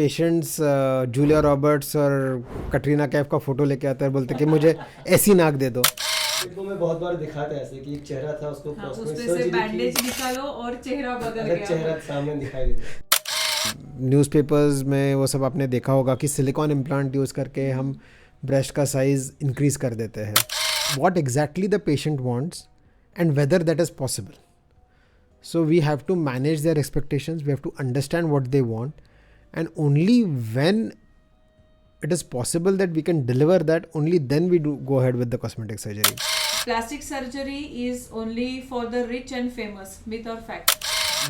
Patients Julia Roberts और कटरीना कैफ का photo लेके आते हैं, बोलते कि मुझे ऐसी नाक दे दो। फिल्मों में बहुत बार दिखाते हैं ऐसे कि एक चेहरा था उसको हाँ, उसमें उसमें से सर्जरी बैंडेज की, निकालो और चेहरा बदल अलग गया। चेहरा सामने दिखाई देता। न्यूज़पेपर्स में वो सब आपने देखा होगा कि सिलिकॉन इम्प्लांट यूज़ करके हम ब्रेस्ट का साइज़ इंक्रीज़ कर देते हैं। What exactly the patient wants and whether that is possible. So we have to manage their expectations, we have to understand what they want, and only when it is possible that we can deliver that, only then we do go ahead with the cosmetic surgery. Plastic surgery is only for the rich and famous, myth or fact?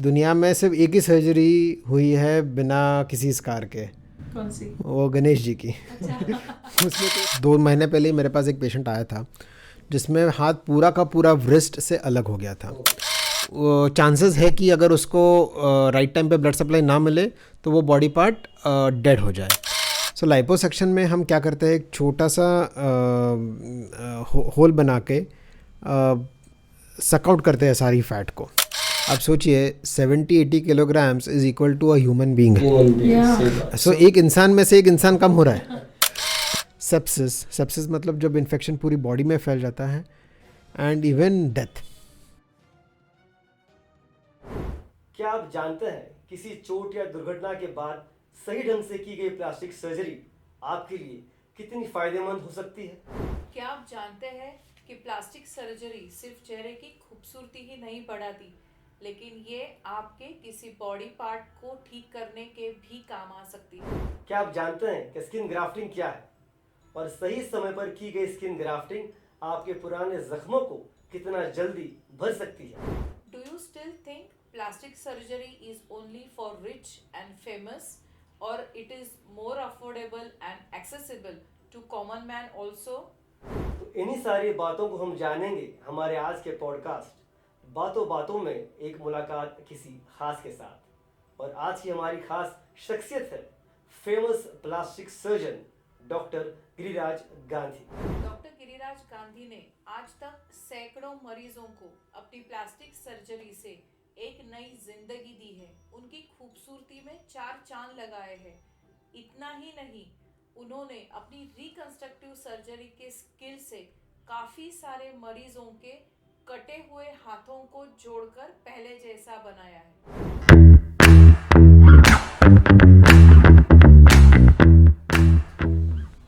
दुनिया में सिर्फ एक ही surgery हुई है बिना किसी scar के, कौन सी? वो गणेश जी की। उसमें तो 2 महीने पहले ही मेरे पास एक पेशेंट आया था जिसमें हाथ पूरा का पूरा व्रिस्ट से अलग हो गया था। चांसेस है कि अगर उसको राइट टाइम पे ब्लड सप्लाई ना मिले तो वो बॉडी पार्ट डेड हो जाए। सो लाइपोसक्शन में हम क्या करते हैं, एक छोटा सा होल बना के सकआउट करते हैं सारी फैट को। आप सोचिए 70-80 kilograms is equal to a human being. So एक इंसान में से एक इंसान कम हो रहा है। सेप्सिस मतलब जब इन्फेक्शन पूरी बॉडी में फैल जाता है, एंड इवन डेथ। क्या आप जानते हैं किसी चोट या दुर्घटना के बाद सही ढंग से की गई प्लास्टिक सर्जरी आपके लिए कितनी फायदेमंद हो सकती है? क्या आप जानते हैं कि प्लास्टिक सर्जरी सिर्फ चेहरे की खूबसूरती ही नहीं बढ़ाती, लेकिन ये आपके किसी बॉडी पार्ट को ठीक करने के भी काम आ सकती है। क्या आप जानते हैं कि स्किन ग्राफ्टिंग क्या है और सही समय पर की गई स्किन ग्राफ्टिंग आपके पुराने जख्मों को कितना जल्दी भर सकती है? Do you still think plastic surgery is only for rich and famous, और it is more affordable and accessible to common man also? तो इन्हीं सारी बातों को हम जानेंगे हमारे आज के पॉडकास्ट बातों बातों में एक मुलाकात किसी खास के साथ। और आज की हमारी खास शख्सियत है famous plastic surgeon doctor Giriraj Gandhi. Doctor Giriraj Gandhi ने आज तक सैकड़ों मरीजों को अपनी प्लास्टिक सर्जरी से एक नई जिंदगी दी है। उनकी खूबसूरती में 4 चांद लगाए हैं। इतना ही नहीं, उन्होंने अपनी रिकंस्ट्रक्टिव सर्जरी के स्किल से काफी सारे मरीजों के कटे हुए हाथों को जोड़कर पहले जैसा बनाया है।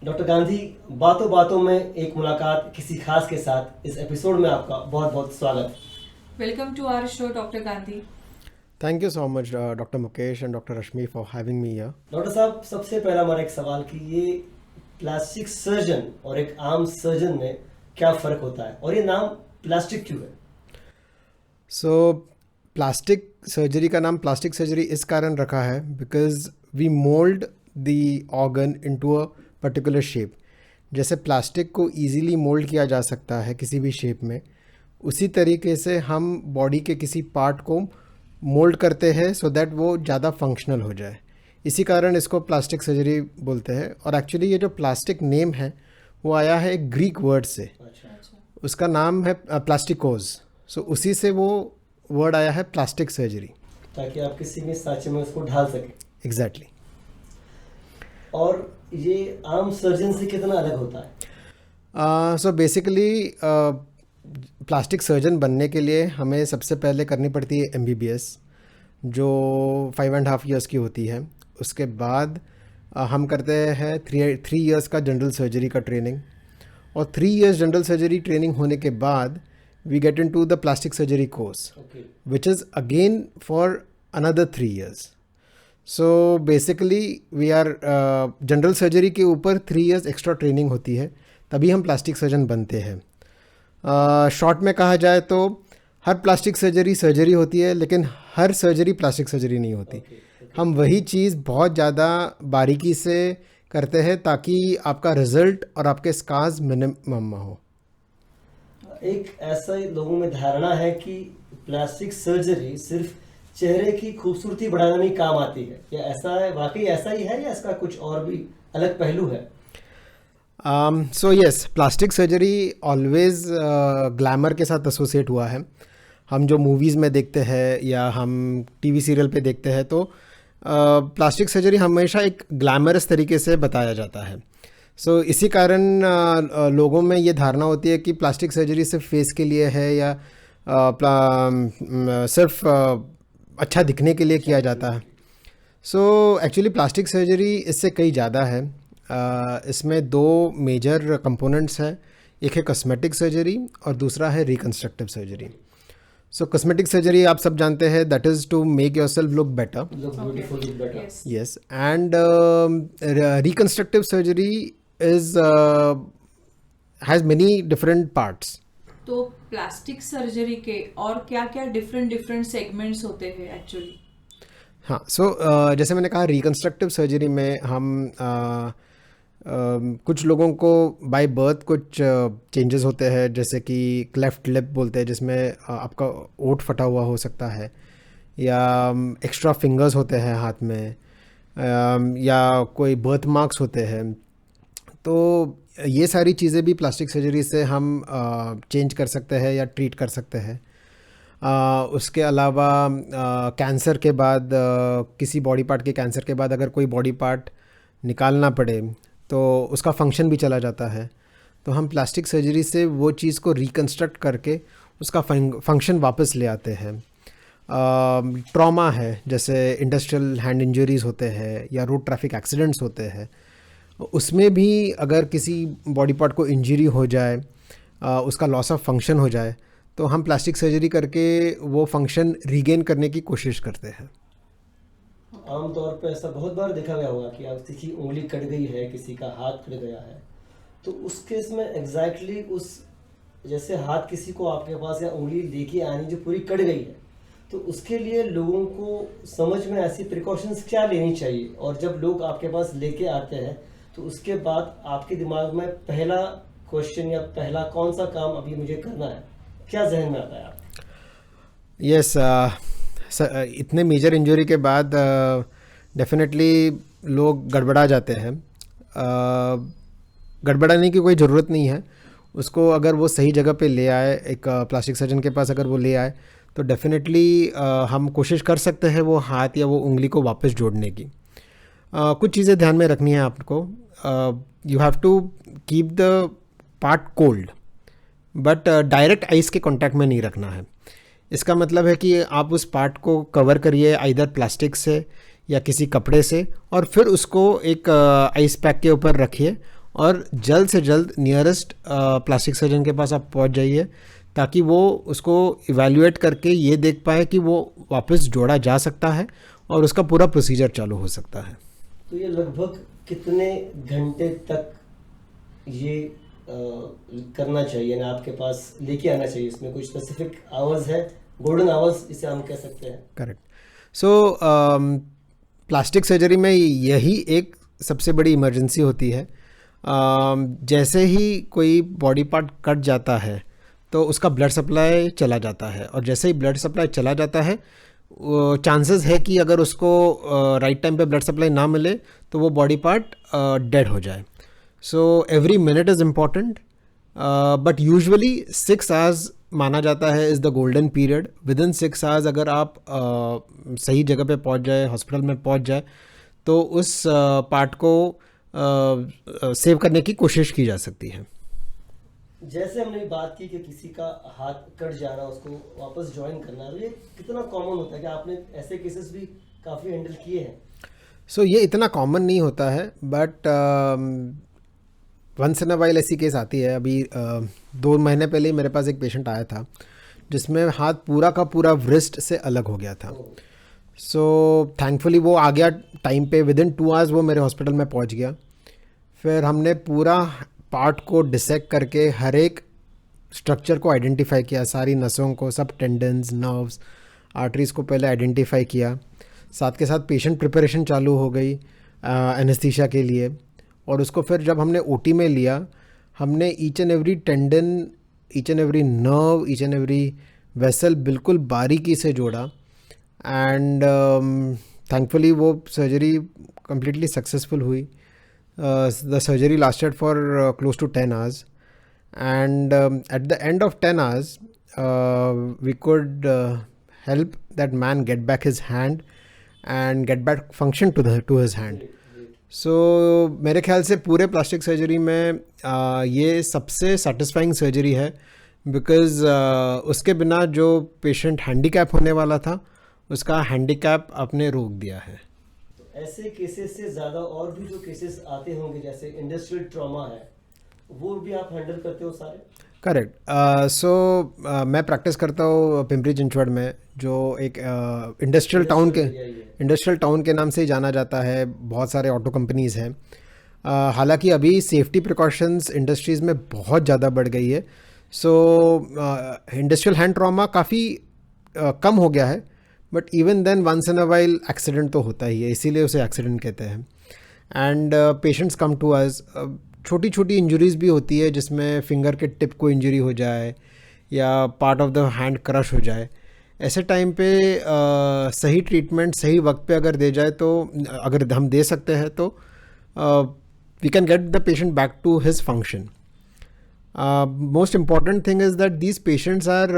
डॉक्टर गांधी, बातों बातों में एक मुलाकात किसी खास के साथ इस एपिसोड में आपका बहुत बहुत स्वागत है। Welcome to our show doctor Gandhi. Thank you so much doctor Mukesh and doctor Rashmi for having me here. Doctor साहब, सबसे पहला हमारा एक सवाल कि ये प्लास्टिक सर्जन और एक आम सर्जन में क्या फ़र्क होता है और ये नाम प्लास्टिक क्यों है? सो प्लास्टिक सर्जरी का नाम प्लास्टिक सर्जरी इस कारण रखा है because we mould the organ into a particular shape. जैसे प्लास्टिक को इजीली मोल्ड किया जा सकता है किसी भी शेप में, उसी तरीके से हम बॉडी के किसी पार्ट को मोल्ड करते हैं सो दैट वो ज़्यादा फंक्शनल हो जाए। इसी कारण इसको प्लास्टिक सर्जरी बोलते हैं। और एक्चुअली ये जो प्लास्टिक नेम है वो आया है एक ग्रीक वर्ड से। उसका नाम है प्लास्टिकोज। सो उसी से वो वर्ड आया है प्लास्टिक सर्जरी, ताकि आप किसी भी सांचे में उसको ढाल सकें। एग्जैक्टली। और ये आम सर्जन से कितना अलग होता है? सो बेसिकली प्लास्टिक सर्जन बनने के लिए हमें सबसे पहले करनी पड़ती है MBBS, जो 5.5 years की होती है। उसके बाद हम करते हैं 3 years का जनरल सर्जरी का ट्रेनिंग, और 3 years जनरल सर्जरी ट्रेनिंग होने के बाद we get into the plastic surgery course which is again for another 3 years। So basically we are general surgery के ऊपर 3 years एक्स्ट्रा ट्रेनिंग होती है, तभी हम प्लास्टिक सर्जन बनते हैं। शॉर्ट में कहा जाए तो हर प्लास्टिक सर्जरी होती है, लेकिन हर सर्जरी प्लास्टिक सर्जरी नहीं होती। हम वही चीज़ बहुत ज़्यादा बारीकी से करते हैं ताकि आपका रिजल्ट और आपके स्कार्स मिनिमम हो। एक ऐसा ही लोगों में धारणा है कि प्लास्टिक सर्जरी सिर्फ चेहरे की खूबसूरती बढ़ाने में काम आती है। क्या ऐसा है? वाकई ऐसा ही है या इसका कुछ और भी अलग पहलू है? So yes, plastic surgery always glamour के साथ एसोसिएट हुआ है। हम जो मूवीज़ में देखते हैं या हम टीवी सीरियल पे देखते हैं तो प्लास्टिक सर्जरी हमेशा एक ग्लैमरस तरीके से बताया जाता है। सो इसी कारण लोगों में ये धारणा होती है कि प्लास्टिक सर्जरी सिर्फ फेस के लिए है या सिर्फ अच्छा दिखने के लिए किया जाता है। सो एक्चुअली प्लास्टिक सर्जरी इससे कई ज़्यादा है। इसमें दो मेजर कंपोनेंट्स हैं, एक है कॉस्मेटिक सर्जरी और दूसरा है reconstructive surgery. So cosmetic surgery आप सब जानते हैं, that is to make yourself look better. Look beautiful, look better. Yes. Yes, and reconstructive surgery is has many different parts. तो प्लास्टिक सर्जरी के और क्या क्या डिफरेंट सेगमेंट्स होते हैं एक्चुअली? हाँ, सो जैसे मैंने कहा रिकंस्ट्रक्टिव सर्जरी में हम कुछ लोगों को बाय बर्थ कुछ चेंजेस होते हैं, जैसे कि क्लेफ्ट लिप बोलते हैं, जिसमें आपका ओंठ फटा हुआ हो सकता है, या एक्स्ट्रा फिंगर्स होते हैं हाथ में, या कोई बर्थ मार्क्स होते हैं। तो ये सारी चीज़ें भी प्लास्टिक सर्जरी से हम चेंज कर सकते हैं या ट्रीट कर सकते हैं। उसके अलावा कैंसर के बाद, किसी बॉडी पार्ट के कैंसर के बाद अगर कोई बॉडी पार्ट निकालना पड़े तो उसका फंक्शन भी चला जाता है। तो हम प्लास्टिक सर्जरी से वो चीज़ को रिकंस्ट्रक्ट करके उसका फंक्शन वापस ले आते हैं। ट्रॉमा है, जैसे इंडस्ट्रियल हैंड इंजरीज़ होते हैं या रोड ट्रैफिक एक्सीडेंट्स होते हैं, उसमें भी अगर किसी बॉडी पार्ट को इंजरी हो जाए, उसका लॉस ऑफ फंक्शन हो जाए, तो हम प्लास्टिक सर्जरी करके वो फंक्शन रीगेन करने की कोशिश करते हैं। आमतौर पे ऐसा बहुत बार देखा गया होगा कि आप किसी की उंगली कट गई है, किसी का हाथ कट गया है, तो उस केस में एग्जैक्टली उस जैसे हाथ किसी को आपके पास या उंगली लेके आनी जो पूरी कट गई है, तो उसके लिए लोगों को समझ में ऐसी प्रिकॉशंस क्या लेनी चाहिए? और जब लोग आपके पास लेके आते हैं तो उसके बाद आपके दिमाग में पहला क्वेश्चन या पहला कौन सा काम अभी मुझे करना है, क्या जहन में आता है आपके? यस, इतने मेजर इंजरी के बाद डेफिनेटली लोग गड़बड़ा जाते हैं। गड़बड़ाने की कोई ज़रूरत नहीं है उसको। अगर वो सही जगह पे ले आए, एक प्लास्टिक सर्जन के पास अगर वो ले आए, तो डेफिनेटली हम कोशिश कर सकते हैं वो हाथ या वो उंगली को वापस जोड़ने की। कुछ चीज़ें ध्यान में रखनी है आपको। You have to keep the part cold, but direct ice के कांटेक्ट में नहीं रखना है। इसका मतलब है कि आप उस पार्ट को कवर करिए आइदर प्लास्टिक से या किसी कपड़े से, और फिर उसको एक आइस पैक के ऊपर रखिए और जल्द से जल्द नियरेस्ट प्लास्टिक सर्जन के पास आप पहुंच जाइए, ताकि वो उसको इवैल्यूएट करके ये देख पाए कि वो वापस जोड़ा जा सकता है और उसका पूरा प्रोसीजर चालू हो सकता है। तो ये लगभग कितने घंटे तक ये करना चाहिए ना आपके पास लेके आना चाहिए? इसमें कुछ स्पेसिफिक आवर्स है, गोल्डन आवर्स इसे हम कह सकते हैं? करेक्ट। सो प्लास्टिक सर्जरी में यही एक सबसे बड़ी इमरजेंसी होती है। जैसे ही कोई बॉडी पार्ट कट जाता है तो उसका ब्लड सप्लाई चला जाता है, और जैसे ही ब्लड सप्लाई चला जाता है, चांसेस है कि अगर उसको राइट टाइम पे ब्लड सप्लाई ना मिले तो वो बॉडी पार्ट डेड हो जाए। So every minute is important, but usually 6 hours माना जाता है is the golden period. Within 6 hours अगर आप सही जगह पे पहुंच जाए, हॉस्पिटल में पहुंच जाए, तो उस पार्ट को सेव करने की कोशिश की जा सकती है। जैसे हमने बात की कि किसी का हाथ कट जाना, उसको वापस ज्वाइन करना, तो ये कितना कॉमन होता है? कि आपने ऐसे केसेस भी काफ़ी हैंडल किए हैं? सो ये इतना कॉमन नहीं होता है, but once in a while ऐसी केस आती है। अभी 2 महीने पहले ही मेरे पास एक पेशेंट आया था जिसमें हाथ पूरा का पूरा व्रिस्ट से अलग हो गया था। सो थैंकफुली वो आ गया टाइम पे, विदिन 2 आवर्स वो मेरे हॉस्पिटल में पहुंच गया। फिर हमने पूरा पार्ट को डिसेक्ट करके हर एक स्ट्रक्चर को आइडेंटिफाई किया, सारी नसों को, सब टेंडन्स, नर्व्स, आर्टरीज़ को पहले आइडेंटिफाई किया। साथ के साथ पेशेंट प्रिपरेशन चालू हो गई एनेस्थीसिया के लिए, और उसको फिर जब हमने ओटी में लिया, हमने each and every tendon, each and every nerve, each and every vessel बिल्कुल बारीकी से जोड़ा। एंड थैंकफुली वो सर्जरी कम्प्लीटली सक्सेसफुल हुई। The surgery lasted for close to 10 hours, and at the end of 10 hours we could help that man get back his hand and get back function to his hand. सो मेरे ख्याल से पूरे plastic surgery में ये सबसे satisfying surgery है, because उसके बिना जो पेशेंट हैंडीकैप होने वाला था उसका हैंडीकैप आपने रोक दिया है. ऐसे केसेस से ज़्यादा और भी जो केसेस आते होंगे, जैसे इंडस्ट्रियल ट्रॉमा है, वो भी आप हैंडल करते हो सारे? करेक्ट. सो मैं प्रैक्टिस करता हूँ पिंपरी चिंचवड़ में, जो एक इंडस्ट्रियल टाउन के नाम से ही जाना जाता है. बहुत सारे ऑटो कंपनीज़ हैं. हालांकि अभी सेफ्टी प्रिकॉशंस इंडस्ट्रीज़ में बहुत ज़्यादा बढ़ गई है. सो इंडस्ट्रियल हैंड ट्रॉमा काफ़ी कम हो गया है, but even then once in a while accident तो होता ही है, इसीलिए उसे एक्सीडेंट कहते हैं. And patients come to us. छोटी छोटी इंजरीज़ भी होती है, जिसमें फिंगर के टिप को इंजरी हो जाए या part of the hand crush हो जाए. ऐसे टाइम पे सही ट्रीटमेंट सही वक्त पे अगर दे जाए, तो अगर हम दे सकते हैं तो we can get the patient back to his function. Most important thing is that these patients are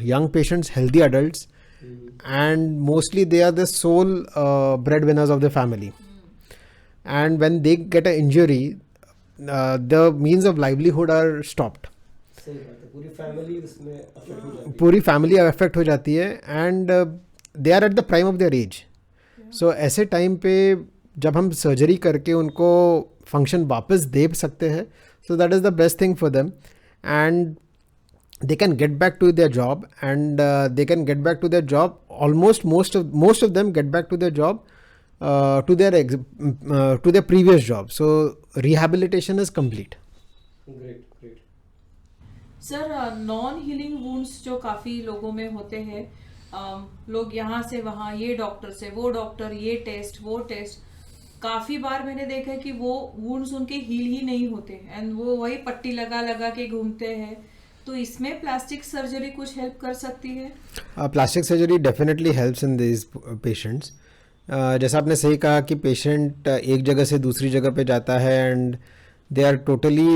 young patients, healthy adults, and mostly they are the sole breadwinners of the family. And when they get an injury, the means of livelihood are stopped. सही बात है, पूरी family उसमें affect हो जाती है. पूरी family affect हो जाती है, and they are at the prime of their age. So ऐसे टाइम पे जब हम सर्जरी करके उनको फंक्शन वापस दे सकते हैं, so that is the best thing for them, and they can get back to their job, and they can get back to their job. Almost most of them get back to their job, to their previous job. So rehabilitation is complete. Great great. Sir, non healing wounds जो काफ़ी लोगों में होते हैं, लोग यहाँ से वहाँ, ये डॉक्टर से वो डॉक्टर, ये टेस्ट वो टेस्ट, काफ़ी बार मैंने देखा है कि वो वुंड्स उनके हील ही नहीं होते एंड वो वही पट्टी लगा लगा के घूमते हैं. तो इसमें प्लास्टिक सर्जरी कुछ हेल्प कर सकती है? Plastic surgery definitely helps in this patients. जैसा आपने सही कहा कि पेशेंट एक जगह से दूसरी जगह पे जाता है, and they are totally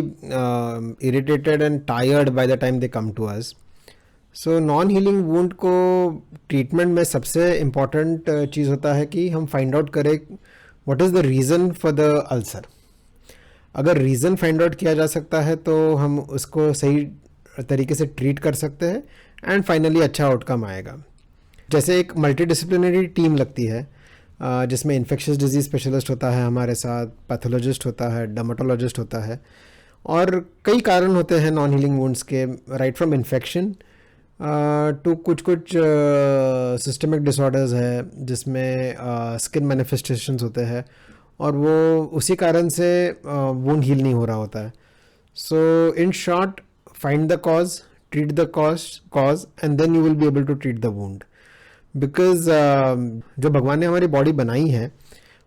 irritated and tired by the time they come to us. So non-healing wound को ट्रीटमेंट में सबसे इम्पॉर्टेंट चीज़ होता है कि हम फाइंड आउट करें what is the reason for the ulcer. अगर रीज़न फाइंड आउट किया जा सकता है तो हम उसको सही तरीके से ट्रीट कर सकते हैं, एंड फाइनली अच्छा आउटकम आएगा. जैसे एक मल्टीडिसिप्लिनरी टीम लगती है, जिसमें इन्फेक्शियस डिजीज़ स्पेशलिस्ट होता है हमारे साथ, पैथोलॉजिस्ट होता है, डर्मेटोलॉजिस्ट होता है, और कई कारण होते हैं नॉन हीलिंग वुंड्स के, राइट फ्रॉम इन्फेक्शन टू कुछ सिस्टमिक डिसऑर्डर्स है, जिसमें स्किन मैनिफेस्टेशंस होते हैं, और वो उसी कारण से वुंड हील नहीं हो रहा होता है. So in short, find the cause, treat the cause, and then you will be able to treat the wound. Because जो भगवान ने हमारी बॉडी बनाई है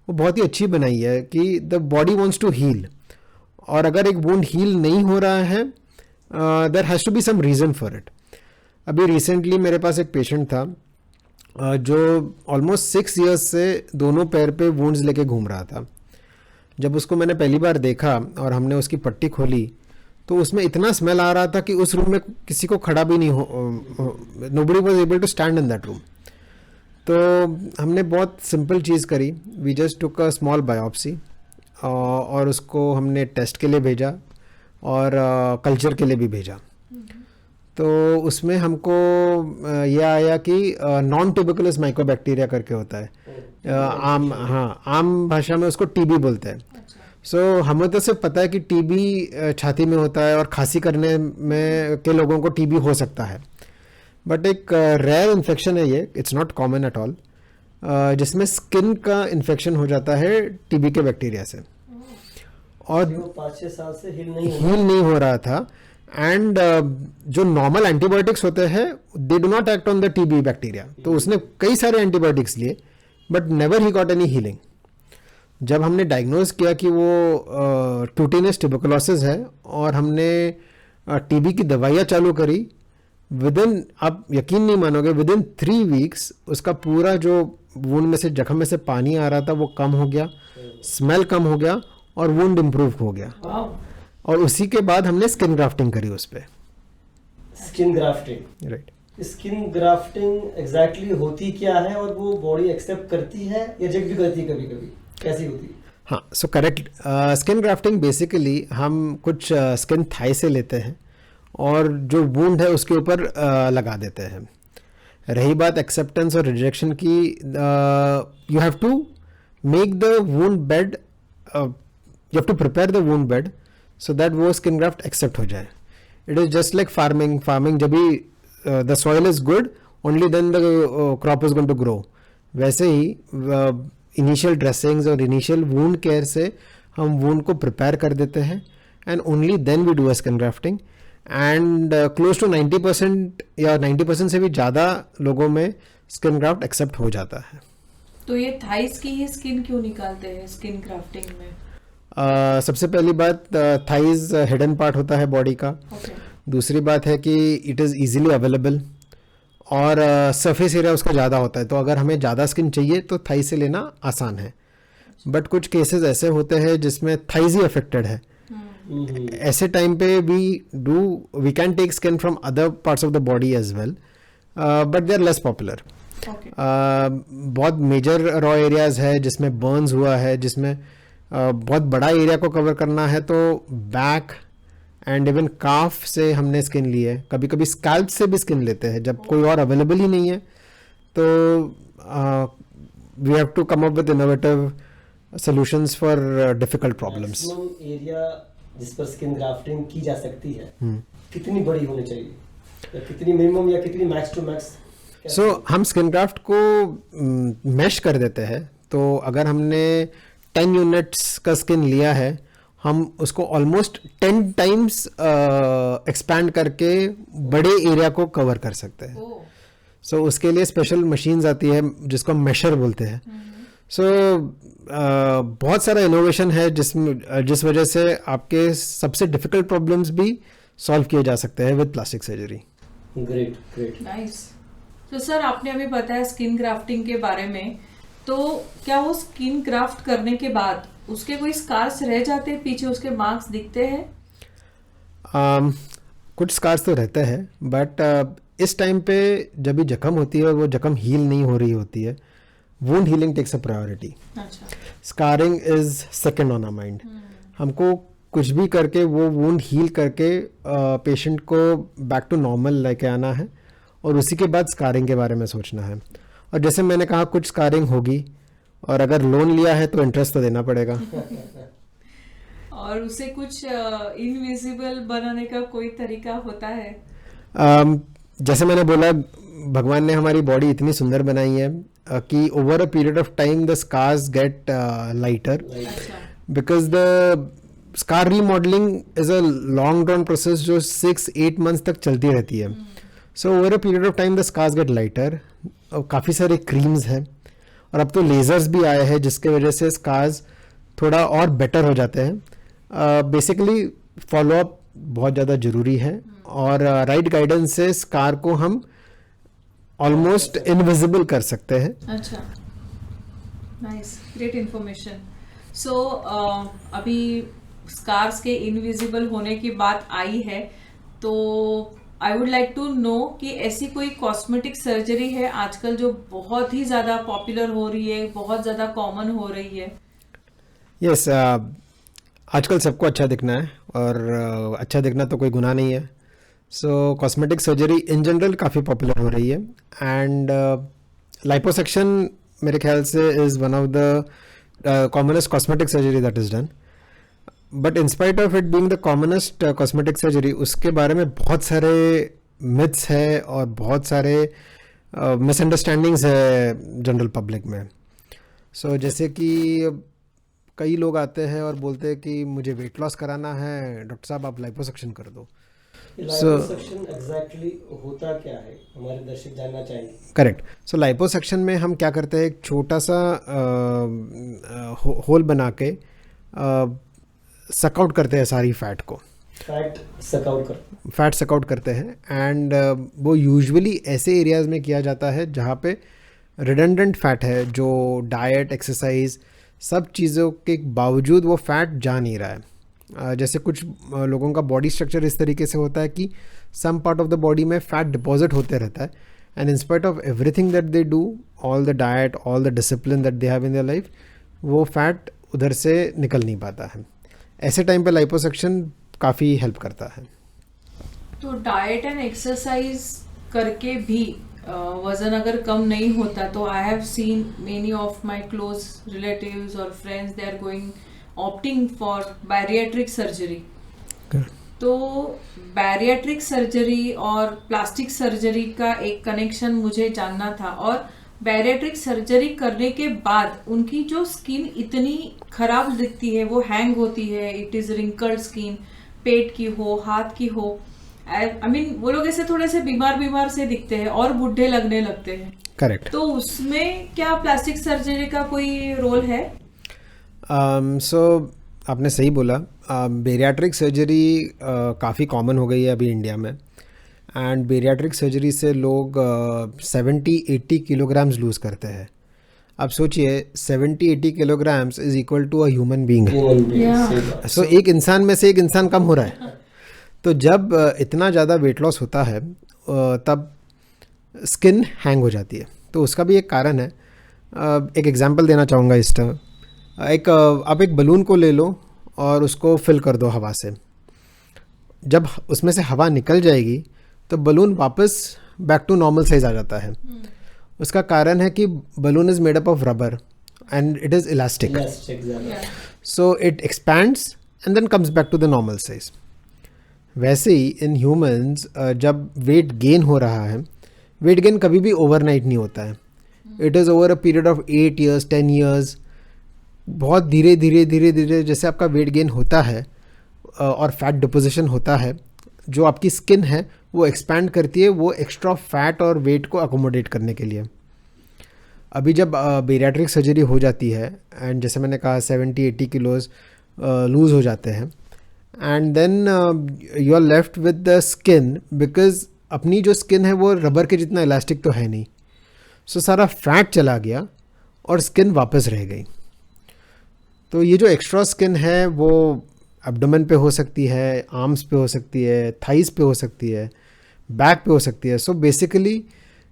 वो बहुत ही अच्छी बनाई है कि the body wants to heal, और अगर एक वुंड हील नहीं हो रहा है, there has to be some reason for it. अभी रिसेंटली मेरे पास एक पेशेंट था जो ऑलमोस्ट 6 years से दोनों पैर पे वुंड्स लेके घूम रहा था. जब उसको मैंने पहली बार देखा और हमने उसकी पट्टी खोली, तो उसमें इतना स्मेल आ रहा था कि उस रूम में किसी को खड़ा भी नहीं nobody was able to stand in that room. तो हमने बहुत सिंपल चीज़ करी, we just took a small biopsy, और उसको हमने टेस्ट के लिए भेजा और कल्चर के लिए भी भेजा. तो उसमें हमको ये आया कि नॉन ट्यूबरकुलस माइकोबैक्टीरिया करके होता है. आम भाषा में उसको टीबी बोलते हैं. सो हमें तो सिर्फ पता है कि टीबी छाती में होता है और खांसी करने में के लोगों को टीबी हो सकता है, बट एक रेयर इन्फेक्शन है ये, it's not common at all, जिसमें स्किन का इन्फेक्शन हो जाता है टीबी के बैक्टीरिया से, और 5-6 साल से हील नहीं हो रहा था. एंड जो नॉर्मल एंटीबायोटिक्स होते हैं they do not act on the TB bacteria. तो उसने कई सारे एंटीबायोटिक्स लिए, but never he got any healing. जब हमने डायग्नोज किया कि वो क्यूटेनियस ट्यूबरकुलोसिस है, और हमने टीबी की दवाइयाँ चालू करी, विदिन, आप यकीन नहीं मानोगे, विदिन 3 weeks उसका पूरा जो वुंड में से, जख्म में से पानी आ रहा था वो कम हो गया, स्मेल कम हो गया, और वुंड इम्प्रूव हो गया. और उसी के बाद हमने स्किन ग्राफ्टिंग करी उस पर. Skin grafting, right. Skin grafting exactly होती क्या है और वो बॉडी एक्सेप्ट करती है या रिजेक्ट भी करती है कभी कभी, कैसी होती है? हाँ, so correct. Skin grafting basically हम कुछ स्किन थाई से लेते हैं और जो वुंड है उसके ऊपर लगा देते हैं। रही बात एक्सेप्टेंस और रिजेक्शन की, you have to make the wound bed, you have to prepare the wound bed so that वो स्किन ग्राफ्ट एक्सेप्ट हो जाए। It is just like farming जब भी the soil is good only then the crop is going to grow. वैसे ही initial dressings और initial wound care से हम वुंड को प्रिपेयर कर देते हैं and only then we do a skin grafting. And close to 90% या 90% से भी ज़्यादा लोगों में स्किन ग्राफ्ट एक्सेप्ट हो जाता है। तो ये थाइस की ही स्किन क्यों निकालते हैं स्किन ग्राफ्टिंग में? सबसे पहली बात, थाइज हिडन पार्ट होता है बॉडी का। ओके। दूसरी बात है कि इट इज़ ईजिली अवेलेबल और सरफेस एरिया उसका ज़्यादा होता है, तो अगर हमें ज़्यादा स्किन चाहिए तो थाई से लेना आसान है। बट कुछ केसेस ऐसे होते हैं जिसमें थाइज ही अफेक्टेड है। ऐसे टाइम पे we can take skin from other parts of the body as well, but they are less popular. Okay. बहुत मेजर रॉ एरियाज है जिसमें बर्न्स हुआ है, जिसमें बहुत बड़ा एरिया को कवर करना है, तो बैक एंड इवन काफ से हमने स्किन ली है। कभी कभी स्कैल्प से भी स्किन लेते हैं जब कोई और अवेलेबल ही नहीं है, तो we have to come up with innovative solutions for difficult problems. Maximum area जिस पर स्किन ग्राफ्टिंग की जा सकती है कितनी बड़ी होनी चाहिए, या कितनी मिनिमम या कितनी मैक्स टू मैक्स? सो हम स्किन ग्राफ्ट को मैश कर देते हैं, तो अगर हमने 10 यूनिट्स का स्किन लिया है, हम उसको ऑलमोस्ट 10 टाइम्स एक्सपैंड करके बड़े एरिया को कवर कर सकते हैं। सो उसके लिए स्पेशल मशीन्स आती है जिसको हम मेशर बोलते हैं। सो बहुत सारा इनोवेशन है जिस वजह से आपके सबसे डिफिकल्ट प्रॉब्लम्स भी सॉल्व किए जा सकते हैं with plastic surgery. Great great. Nice. तो सर आपने अभी बताया स्किन ग्राफ्टिंग के बारे में, तो क्या वो स्किन ग्राफ्ट करने के बाद उसके कोई स्कार्स रह जाते हैं पीछे, उसके मार्क्स दिखते हैं? कुछ स्कार्स तो रहते हैं, बट इस टाइम पे जब भी जख्म होती है वो जख्म हील नहीं हो रही होती है, wound healing takes a priority. अच्छा। Scarring is second on our mind. हमको कुछ भी करके वो वुंड हील करके पेशेंट को बैक टू नॉर्मल लेके आना है और उसी के बाद स्कारिंग के बारे में सोचना है। और जैसे मैंने कहा, कुछ स्कारिंग होगी और अगर लोन लिया है तो इंटरेस्ट तो देना पड़ेगा। और उसे कुछ इनविजिबल बनाने का कोई तरीका होता है? जैसे मैंने बोला, भगवान ने हमारी बॉडी इतनी सुंदर बनाई है कि over a period of time the scars get lighter, अच्छा। Because the scar remodelling is a long drawn process जो 6-8 मंथ्स तक चलती रहती है। So over a period of time the scars get lighter. काफ़ी सारे क्रीम्स हैं और अब तो लेज़र्स भी आए हैं जिसके वजह से स्कार्स थोड़ा और बेटर हो जाते हैं। बेसिकली फॉलोअप बहुत ज़्यादा ज़रूरी है और राइट गाइडेंस से स्कार को हम ऑलमोस्ट इनविजिबल कर सकते हैं। अच्छा, नाइस, ग्रेट इन्फॉर्मेशन। सो अभी स्कार्स के इनविजिबल होने की बात आई है, तो I would like to know कि ऐसी कोई कॉस्मेटिक सर्जरी है आजकल जो बहुत ही ज़्यादा पॉपुलर हो रही है, बहुत ज़्यादा कॉमन हो रही है? यस, आजकल सबको अच्छा दिखना है और अच्छा दिखना तो कोई गुनाह नहीं है। सो कॉस्मेटिक सर्जरी इन जनरल काफ़ी पॉपुलर हो रही है एंड लाइपोसक्शन मेरे ख्याल से is one of the commonest cosmetic surgery that is done. But in spite of it being the commonest cosmetic surgery, उसके बारे में बहुत सारे मिथ्स है और बहुत सारे मिसअंडरस्टैंडिंग्स है जनरल पब्लिक में। सो जैसे कि कई लोग आते हैं और बोलते हैं कि मुझे वेट लॉस कराना है, डॉक्टर साहब आप लाइपोसक्शन कर दो। लाइपोसक्शन एग्जैक्टली होता क्या है, हमारे दर्शक जानना चाहेंगे। करेक्ट। सो लाइपोसक्शन में हम क्या करते हैं, एक छोटा सा होल बना के सकआउट करते हैं सारी फैट को। फैट सकआउट करते हैं एंड वो यूजुअली ऐसे एरियाज में किया जाता है जहाँ पे रिडंडेंट फैट है, जो डाइट, एक्सरसाइज सब चीज़ों के बावजूद वो फैट जा नहीं रहा है। जैसे कुछ लोगों का बॉडी स्ट्रक्चर इस तरीके से होता है कि some part of the body में फैट डिपॉजिट होते रहता है, and in spite of everything that they do, all the diet, all the discipline that they have in their life, वो फैट उधर से निकल नहीं पाता है. ऐसे टाइम पे लाइपोसक्शन काफ़ी हेल्प करता है. तो डाइट एंड एक्सरसाइज करके भी वजन अगर कम नहीं होता, तो I have seen many of my close relatives और friends, they are going opting for bariatric surgery. तो बैरिएट्रिक सर्जरी और प्लास्टिक सर्जरी का एक कनेक्शन मुझे जानना था. और बैरिएट्रिक सर्जरी करने के बाद उनकी जो स्किन इतनी खराब दिखती है, वो हैंग होती है, इट इज रिंकल्ड स्किन, पेट की हो, हाथ की हो, आई मीन वो लोग ऐसे थोड़े से बीमार से दिखते हैं और बुढ़े लगने लगते हैं. करेक्ट. तो उसमें क्या प्लास्टिक सर्जरी का कोई रोल है? सो आपने सही बोला. बेरियाट्रिक सर्जरी काफ़ी कॉमन हो गई है अभी इंडिया में, एंड बेरियाट्रिक सर्जरी से लोग 70-80 किलोग्राम्स लूज़ करते हैं. आप सोचिए 70-80 kilograms is equal to a human being. So एक इंसान में से एक इंसान कम हो रहा है. तो जब इतना ज़्यादा वेट लॉस होता है तब स्किन हैंग हो जाती है. तो उसका भी एक कारण है. एक एग्जांपल देना चाहूँगा इस तरह. आप एक बलून को ले लो और उसको फिल कर दो हवा से. जब उसमें से हवा निकल जाएगी तो बलून वापस बैक टू नॉर्मल साइज आ जाता है. उसका कारण है कि balloon is made up of rubber and it is elastic, so it expands and then comes back to the normal size. वैसे ही इन ह्यूमंस जब वेट गेन हो रहा है, वेट गेन कभी भी ओवरनाइट नहीं होता है. It is over a period of 8 years 10 years. बहुत धीरे धीरे जैसे आपका वेट गेन होता है और फैट डिपोजिशन होता है, जो आपकी स्किन है वो एक्सपैंड करती है वो एक्स्ट्रा फैट और वेट को अकोमोडेट करने के लिए. अभी जब बेरियाट्रिक सर्जरी हो जाती है एंड जैसे मैंने कहा 70-80 किलोज लूज़ हो जाते हैं, and then you are left with the skin, because अपनी जो स्किन है वो रबर के जितना इलास्टिक तो है नहीं. सो सारा फैट चला गया और स्किन वापस रह गई. तो ये जो एक्स्ट्रा स्किन है वो एब्डोमेन पे हो सकती है, आर्म्स पे हो सकती है, थाइस पे हो सकती है, बैक पे हो सकती है. सो बेसिकली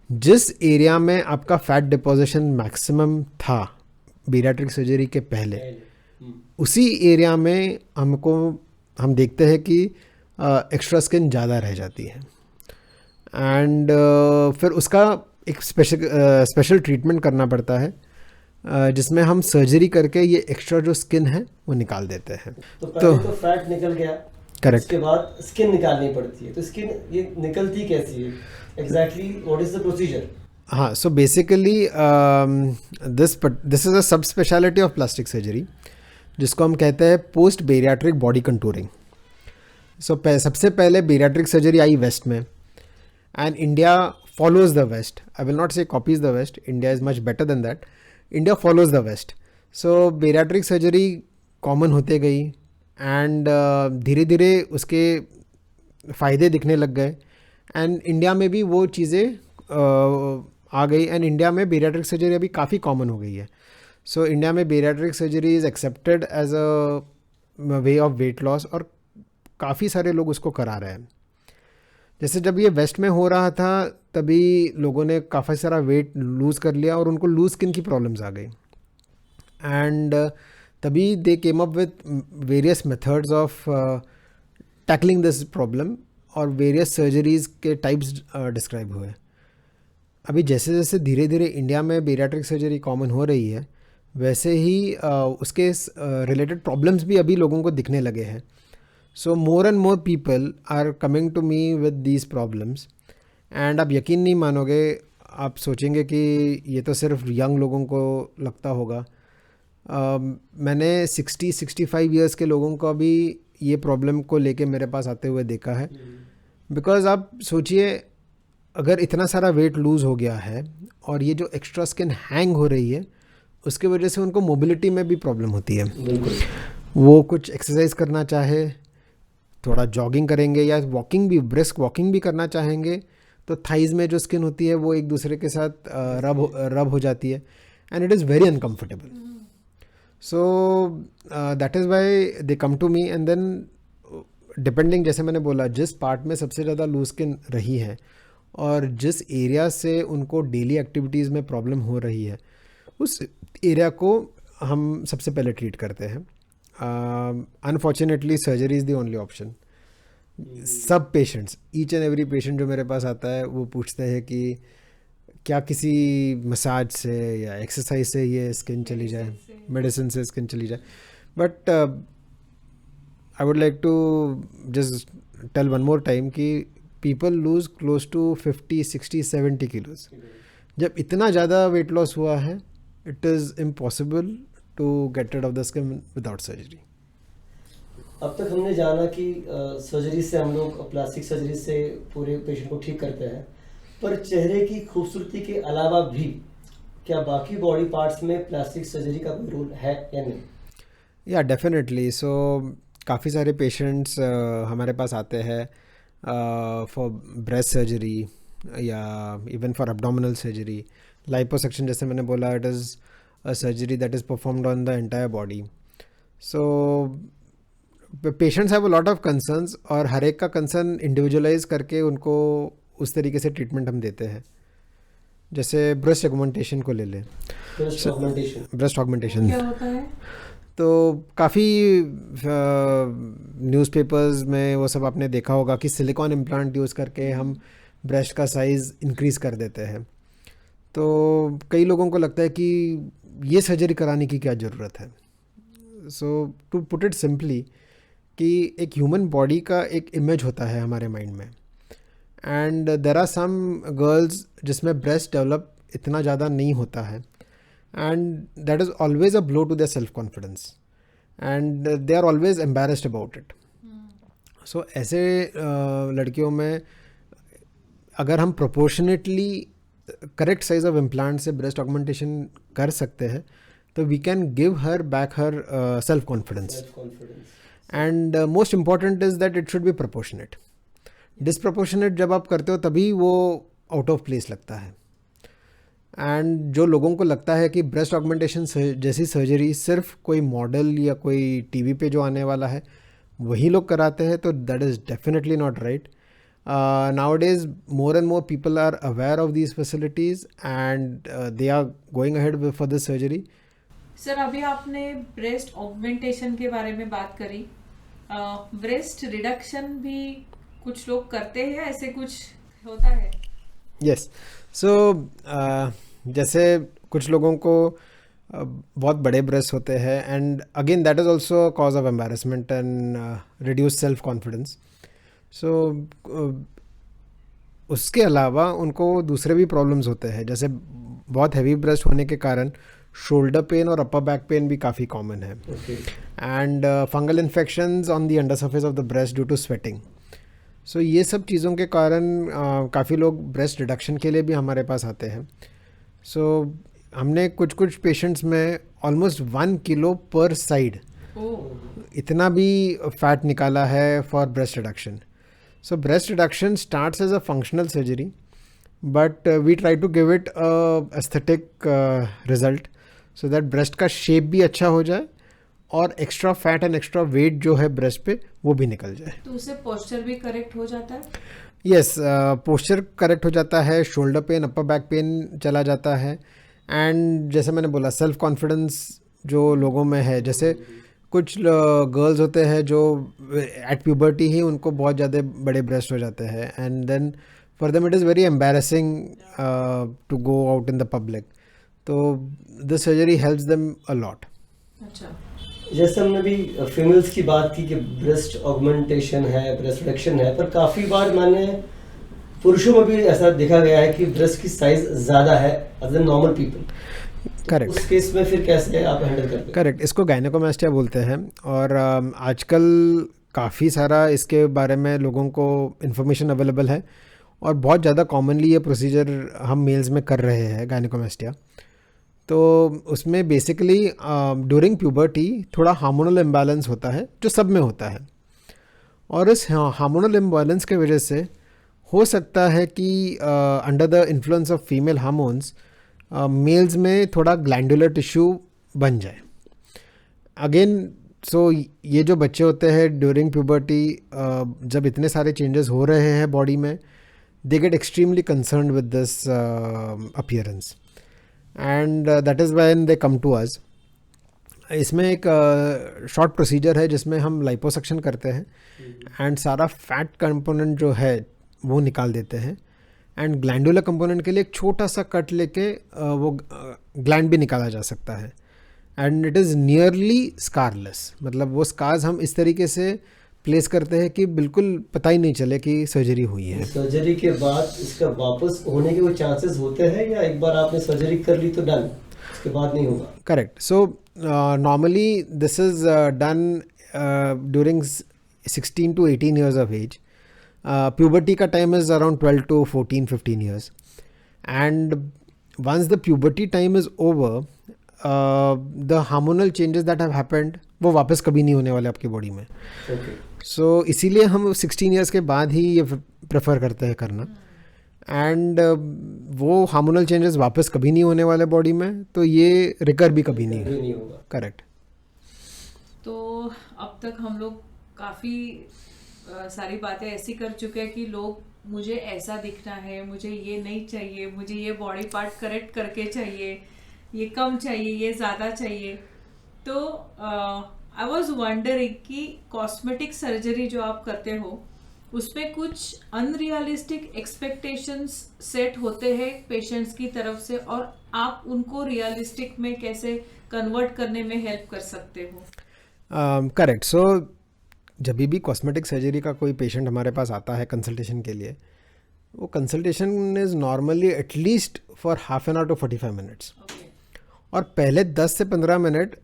जिस एरिया में आपका फैट डिपोजिशन मैक्सिमम था बेरियाट्रिक सर्जरी के पहले, उसी एरिया में हम देखते हैं कि एक्स्ट्रा स्किन ज़्यादा रह जाती है. एंड फिर उसका एक स्पेशल ट्रीटमेंट करना पड़ता है जिसमें हम सर्जरी करके ये एक्स्ट्रा जो स्किन है वो निकाल देते हैं. तो पहले तो फैट निकल गया, करेक्ट. उसके बाद स्किन निकालनी पड़ती है. तो स्किन ये निकलती कैसी है exactly, what is the procedure? हाँ, so basically this is a sub specialty of plastic surgery जिसको हम कहते हैं post bariatric body contouring. So सबसे पहले बेरियाट्रिक सर्जरी आई वेस्ट में, and India follows the West. I will not say copies the West. India is much better than that. India follows the West. So bariatric surgery common होते गई and धीरे धीरे उसके फ़ायदे दिखने लग गए, एंड इंडिया में भी वो चीज़ें आ गई, एंड इंडिया में बेरियाट्रिक सर्जरी अभी काफ़ी कॉमन हो गई है. सो इंडिया में bariatric surgery is accepted as a way of weight loss और काफ़ी सारे लोग उसको करा रहे हैं. जैसे जब ये वेस्ट में हो रहा था तभी लोगों ने काफ़ी सारा वेट लूज़ कर लिया और उनको लूज स्किन की प्रॉब्लम्स आ गई, एंड तभी they came up with various methods of tackling this problem और वेरियस सर्जरीज़ के टाइप्स डिस्क्राइब हुए. अभी जैसे जैसे धीरे धीरे इंडिया में बेरियाट्रिक सर्जरी कॉमन हो रही है, वैसे ही उसके रिलेटेड प्रॉब्लम्स भी अभी लोगों को दिखने लगे हैं. So more and more people are coming to me with these problems, and आप यकीन नहीं मानोगे, आप सोचेंगे कि ये तो सिर्फ यंग लोगों को लगता होगा. मैंने 60-65 ईयर्स के लोगों को भी ये प्रॉब्लम को लेके मेरे पास आते हुए देखा है. बिकॉज आप सोचिए, अगर इतना सारा वेट लूज़ हो गया है और ये जो एक्स्ट्रा स्किन हैंग हो रही है, उसके वजह से उनको मोबिलिटी में भी प्रॉब्लम होती है. वो कुछ एक्सरसाइज करना चाहे, थोड़ा जॉगिंग करेंगे या वॉकिंग भी, ब्रिस्क वॉकिंग भी करना चाहेंगे, तो थाइज में जो स्किन होती है वो एक दूसरे के साथ रब हो जाती है, and it is very uncomfortable. So that is why they come to me, and then depending, जैसे मैंने बोला, जिस पार्ट में सबसे ज़्यादा लूज स्किन रही है और जिस एरिया से उनको डेली एक्टिविटीज़ में प्रॉब्लम हो रही है, उस एरिया को हम सबसे पहले ट्रीट करते हैं. Unfortunately surgery is the only option. सब patients, each and every patient जो मेरे पास आता है वो पूछते हैं कि क्या किसी मसाज से या एक्सरसाइज से ये स्किन चली जाए, मेडिसिन से स्किन चली जाए. But I would like to just tell one more time कि people lose close to 50, 60, 70 kilos. जब इतना ज़्यादा वेट लॉस हुआ है, it is impossible to get rid of the skin without surgery. अब तक हमने जाना कि सर्जरी से हम लोग, प्लास्टिक सर्जरी से पूरे पेशेंट को ठीक करते हैं, पर चेहरे की खूबसूरती के अलावा भी क्या बाकी बॉडी पार्ट्स में प्लास्टिक सर्जरी का कोई रोल है या नहीं? या डेफिनेटली. सो काफ़ी सारे पेशेंट्स हमारे पास आते हैं फॉर ब्रेस्ट सर्जरी या even for abdominal surgery. Liposuction, जैसे मैंने बोला, it is a surgery that is performed on the entire body. So patients have a lot of concerns और हर एक का कंसर्न इंडिविजुअलाइज करके उनको उस तरीके से ट्रीटमेंट हम देते हैं. जैसे ब्रेस्ट ऑगमेंटेशन को ले लें. ब्रेस्ट ऑगमेंटेशन क्या होता है? तो काफ़ी न्यूज़पेपर्स में वो सब आपने देखा होगा कि सिलिकॉन इम्प्लांट यूज़ करके हम ब्रेस्ट का साइज़ इंक्रीज़ कर देते हैं. तो कई लोगों को लगता है कि ये सर्जरी कराने की क्या ज़रूरत है. सो टू पुट इट सिंपली, कि एक ह्यूमन बॉडी का एक इमेज होता है हमारे माइंड में, and there are some girls जिसमें ब्रेस्ट डेवलप इतना ज़्यादा नहीं होता है, and that is always a blow to their self confidence, and they are always embarrassed about it. So ऐसे लड़कियों में अगर हम proportionately correct size of implant से ब्रेस्ट ऑगमेंटेशन कर सकते हैं, तो we can give her back her self confidence. And most important is that it should be proportionate. Disproportionate जब आप करते हो तभी वो आउट ऑफ प्लेस लगता है. एंड जो लोगों को लगता है कि ब्रेस्ट ऑगमेंटेशन जैसी सर्जरी सिर्फ कोई मॉडल या कोई टीवी पे जो आने वाला है वही लोग कराते हैं, तो that is definitely not right. Nowadays more and more people are aware of these facilities and they are going ahead for the surgery. Sir, अभी आपने ब्रेस्ट ऑगमेंटेशन के बारे में बात करी. ब्रेस्ट रिडक्शन भी कुछ लोग करते हैं, ऐसे कुछ होता है? Yes. So जैसे कुछ लोगों को बहुत बड़े ब्रेस्ट होते हैं, and again that is also cause of embarrassment and reduce self confidence. So उसके अलावा उनको दूसरे भी प्रॉब्लम्स होते हैं, जैसे बहुत हैवी ब्रेस्ट होने के कारण शोल्डर पेन और अपर बैक पेन भी काफ़ी कॉमन है, and fungal infections on the under surface of the breast due to sweating. So ये सब चीज़ों के कारण काफ़ी लोग ब्रेस्ट रिडक्शन के लिए भी हमारे पास आते हैं. सो हमने कुछ पेशेंट्स में ऑलमोस्ट 1 किलो पर साइड इतना भी फैट निकाला है for breast reduction. So breast reduction starts as a functional surgery, but we try to give it a aesthetic result so that breast का shape भी अच्छा हो जाए और extra fat and extra weight जो है breast पे वो भी निकल जाए. तो उससे posture भी correct हो जाता है? Yes, posture correct हो जाता है, shoulder pain, upper back pain चला जाता है, and जैसे मैंने बोला self confidence जो लोगों में है, जैसे कुछ गर्ल्स होते हैं जो एट प्यूबर्टी ही उनको बहुत ज़्यादा बड़े ब्रेस्ट हो जाते हैं, and then for them it is very embarrassing to go out in the public. तो the surgery helps them a lot. अच्छा, जैसे हमने भी फीमेल्स की बात की कि ब्रेस्ट ऑगमेंटेशन है, ब्रेस्ट रिडक्शन है, पर काफ़ी बार मैंने पुरुषों में भी ऐसा देखा गया है कि ब्रेस्ट की साइज ज़्यादा है अदर नॉर्मल पीपल. करेक्ट. उस केस में फिर कैसे आप हैंडल करते हैं? करेक्ट, इसको गायनेकोमास्टिया बोलते हैं, और आजकल काफ़ी सारा इसके बारे में लोगों को इन्फॉर्मेशन अवेलेबल है, और बहुत ज़्यादा कॉमनली ये प्रोसीजर हम मेल्स में कर रहे हैं गायनेकोमास्टिया. तो उसमें बेसिकली ड्यूरिंग प्यूबर्टी थोड़ा हार्मोनल इम्बैलेंस होता है जो सब में होता है, और इस हार्मोनल इम्बैलेंस के वजह से हो सकता है कि under the influence of female hormones males में थोड़ा ग्लैंडुलर टिश्यू बन जाए. अगेन सो ये जो बच्चे होते हैं ड्यूरिंग प्यूबर्टी, जब इतने सारे चेंजेस हो रहे हैं बॉडी में, they get extremely concerned with this appearance, and that is when they come to us. इसमें एक शॉर्ट प्रोसीजर है जिसमें हम लाइपोसक्शन करते हैं एंड सारा फैट कंपोनेंट जो है वो निकाल देते हैं, एंड ग्लैंडुलर कंपोनेंट के लिए एक छोटा सा कट लेके वो ग्लैंड भी निकाला जा सकता है, and it is nearly scarless. मतलब वो स्कार्स हम इस तरीके से प्लेस करते हैं कि बिल्कुल पता ही नहीं चले कि सर्जरी हुई है. सर्जरी के बाद इसका वापस होने के वो चांसेस होते हैं, या एक बार आपने सर्जरी कर ली तो डन, उसके बाद नहीं होगा? Correct. So normally this is done during 16 to 18 years of age. Puberty का time is around 12 to 14-15 years, and once the puberty time is over, the hormonal changes that have happened वो वापस कभी नहीं होने वाले आपकी बॉडी में. Okay. सो इसीलिए हम 16 years के बाद ही ये प्रेफर करते हैं करना, एंड वो हार्मोनल चेंजेस वापस कभी नहीं होने वाले बॉडी में, तो ये रिकर भी कभी नहीं होगा. करेक्ट. तो अब तक हम लोग काफ़ी सारी बातें ऐसी कर चुके हैं कि लोग, मुझे ऐसा दिखना है, मुझे ये नहीं चाहिए, मुझे ये बॉडी पार्ट करेक्ट करके चाहिए, ये कम चाहिए, ये ज़्यादा चाहिए. तो आई वॉज वंडरिंग कि कॉस्मेटिक सर्जरी जो आप करते हो उसमें कुछ अनरियलिस्टिक एक्सपेक्टेशंस सेट होते हैं पेशेंट्स की तरफ से, और आप उनको रियलिस्टिक में कैसे कन्वर्ट करने में हेल्प कर सकते हो? करेक्ट. सो जब भी कॉस्मेटिक सर्जरी का कोई पेशेंट हमारे पास आता है कंसल्टेशन के लिए, वो consultation is normally at least for half an hour to 45 minutes. और पहले 10 से 15 मिनट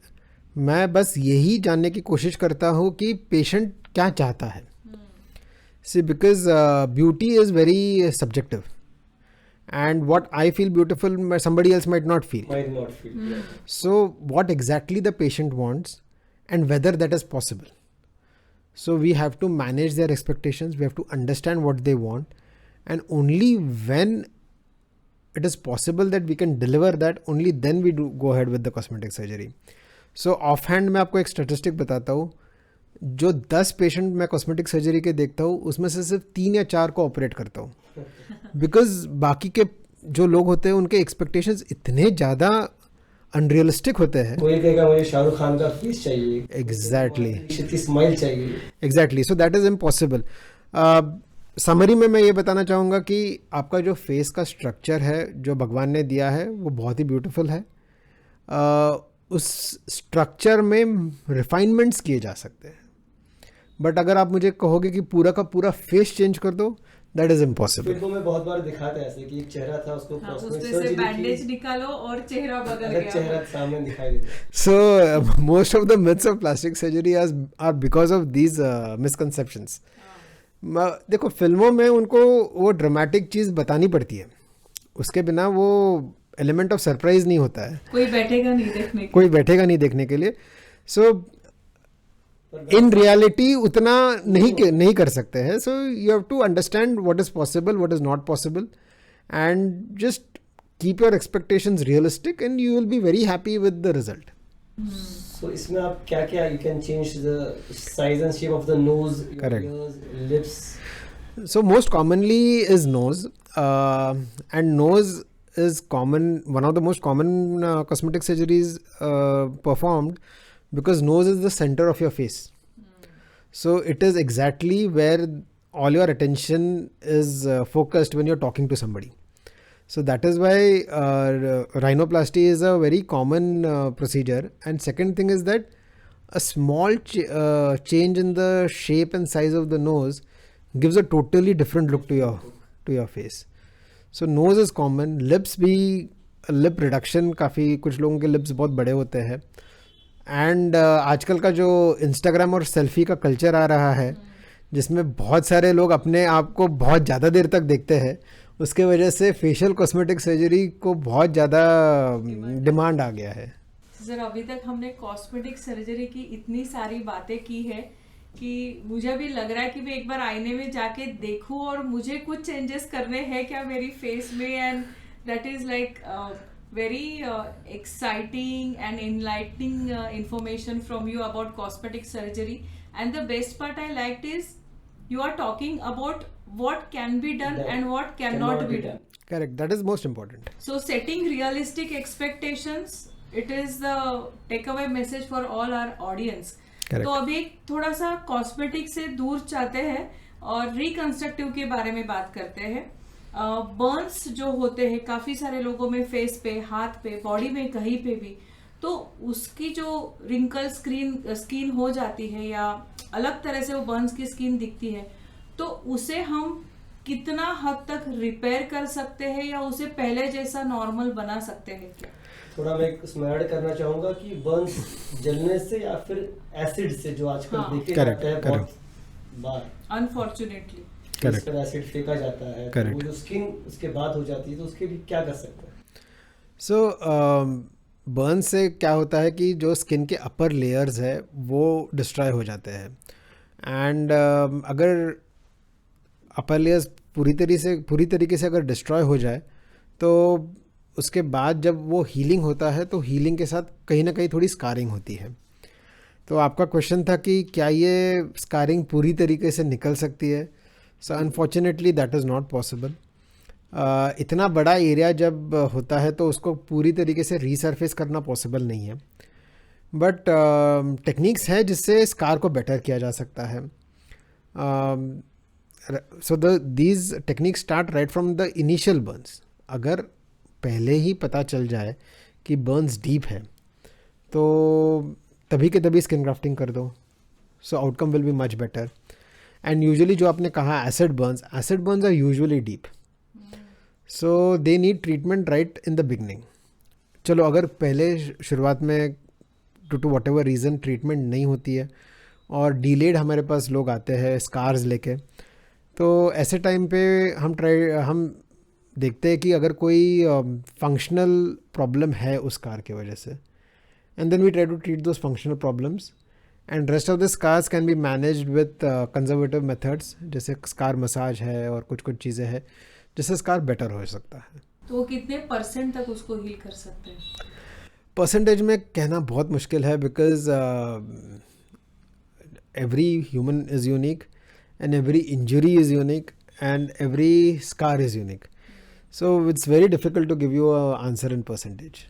मैं बस यही जानने की कोशिश करता हूँ कि पेशेंट क्या चाहता है. See because beauty is very subjective, and what I feel beautiful somebody else might not feel. So what exactly the patient wants and whether that is possible. So we have to manage their expectations, we have to understand what they want, and only when it is possible that we can deliver that, only then we do go ahead with the cosmetic surgery. So offhand मैं आपको एक statistic बताता हूँ, जो 10 patient मैं cosmetic surgery के देखता हूँ उसमें से सिर्फ 3 या 4 को ऑपरेट करता हूँ, बिकॉज बाकी के जो लोग होते हैं उनके एक्सपेक्टेशंस इतने ज़्यादा अनरियलिस्टिक होते हैं. कोई कहेगा मुझे शाहरुख खान का फेस चाहिए, एग्जैक्टली की स्माइल चाहिए. Exactly. So that is impossible. Summary में मैं ये बताना चाहूँगा कि आपका जो फेस का स्ट्रक्चर है जो भगवान ने दिया है वो बहुत ही ब्यूटीफुल है. उस स्ट्रक्चर में रिफाइनमेंट्स किए जा सकते हैं, बट अगर आप मुझे कहोगे कि पूरा का पूरा फेस चेंज कर दो, दैट इज इम्पॉसिबल. फिल्मों में बहुत बार दिखाते हैं ऐसे कि एक चेहरा था उसको उसमें से बैंडेज निकालो और चेहरा बदल गया, चेहरा सामने दिखाई देता. So most of the myths of plastic surgery are because of these misconceptions. देखो फिल्मों में उनको वो ड्रामेटिक चीज़ बतानी पड़ती है, उसके बिना वो एलिमेंट ऑफ सरप्राइज नहीं होता है. कोई बैठेगा नहीं देखने के लिए. सो इन रियलिटी उतना नहीं कर सकते हैं. So you have to understand what is possible, what is not possible, and just keep your expectations realistic and you will be very happy with the result. So इसमें आप क्या you can change the size and shape of the nose, Correct. ears, lips. So most commonly is nose, and nose is one of the most common cosmetic surgeries performed, because nose is the center of your face. So it is exactly where all your attention is focused when you're talking to somebody. So that is why rhinoplasty is a very common procedure. And second thing is that a small change in the shape and size of the nose gives a totally different look to your face. So nose is common. Lips भी lip reduction, काफ़ी कुछ लोगों के lips बहुत बड़े होते हैं. And आजकल का जो इंस्टाग्राम और सेल्फी का कल्चर आ रहा है, जिसमें बहुत सारे लोग अपने आप को बहुत ज़्यादा देर तक देखते हैं, उसके वजह से फेशियल कॉस्मेटिक सर्जरी को बहुत ज़्यादा डिमांड आ गया है. सर अभी तक हमने कॉस्मेटिक सर्जरी की इतनी सारी बातें की है कि मुझे भी लग रहा है कि मैं एक बार आईने में जाके देखूं और मुझे कुछ चेंजेस करने हैं क्या मेरी फेस में. And that is like very exciting and enlightening information from you about cosmetic surgery. And the best part I liked is you are talking about what can be done and what cannot be done. Correct. That is most important. So setting realistic expectations, it is the takeaway message for all our audience. Correct. तो अभी एक थोड़ा सा cosmetic से दूर जाते हैं और रिकंस्ट्रक्टिव के बारे में बात करते हैं. बर्न्स जो होते हैं काफी सारे लोगों में, फेस पे, हाथ पे, बॉडी में, कहीं पे भी, तो उसकी जो रिंकल स्किन हो जाती है या अलग तरह से वो बर्न्स की स्किन दिखती है, तो उसे हम कितना हद तक रिपेयर कर सकते हैं या उसे पहले जैसा नॉर्मल बना सकते हैं क्या? थोड़ा मैं उसमें ऐड करना चाहूंगा कि बर्न्स जलने से या फिर एसिड से, जो आजकल हाँ. देखे Correct, जाते हैं बहुत बार, अनफॉर्चुनेटली इस पर एसिड फेंका जाता है, तो Correct. वो जो स्किन उसके बाद हो जाती है, तो उसके लिए क्या कर सकते हैं? सो बर्न से क्या होता है कि जो स्किन के अपर लेयर्स है वो डिस्ट्रॉय हो जाते हैं. एंड अगर अपर लेयर्स पूरी तरीके से अगर डिस्ट्रॉय हो जाए, तो उसके बाद जब वो हीलिंग होता है तो हीलिंग के साथ कहीं ना कहीं थोड़ी स्कारिंग होती है. तो आपका क्वेश्चन था कि क्या ये स्कारिंग पूरी तरीके से निकल सकती है. So unfortunately that is not possible. इतना बड़ा एरिया जब होता है तो उसको पूरी तरीके से रीसरफेस करना पॉसिबल नहीं है. बट टेक्निक्स है जिससे स्कार को बेटर किया जा सकता है. So these techniques start right from the initial Burns. अगर पहले ही पता चल जाए कि बर्न्स डीप है तो तभी के तभी स्किन ग्राफ्टिंग कर दो. So outcome will be much better. And usually जो आपने कहा acid burns are usually deep, so they need treatment right in the beginning. चलो अगर पहले शुरुआत में to whatever reason treatment नहीं होती है और डिलेड हमारे पास लोग आते हैं स्कार्स लेके, तो ऐसे टाइम पे हम देखते हैं कि अगर कोई फंक्शनल प्रॉब्लम है उस स्कार की वजह से, and then we try to treat those functional problems, and rest of the scars can be managed with conservative methods, जैसे स्कार मसाज है और कुछ चीज़ें हैं जिससे स्कार बेटर हो सकता है. तो वो कितने % तक उसको हील कर सकते हैं? परसेंटेज में कहना बहुत मुश्किल है, because every human is unique and every injury is unique and every scar is unique. So it's very difficult to give you a answer in percentage.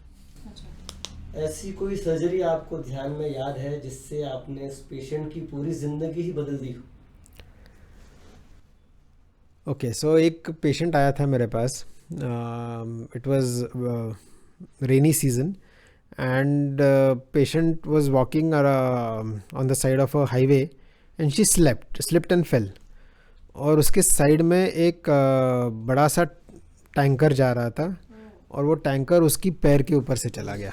ऐसी कोई सर्जरी आपको ध्यान में याद है जिससे आपने उस पेशेंट की पूरी जिंदगी ही बदल दी हो? ओके, सो एक पेशेंट आया था मेरे पास. It was rainy season and patient was walking on the side of a highway and she slipped and fell. और उसके साइड में एक बड़ा सा टैंकर जा रहा था और वो टैंकर उसकी पैर के ऊपर से चला गया.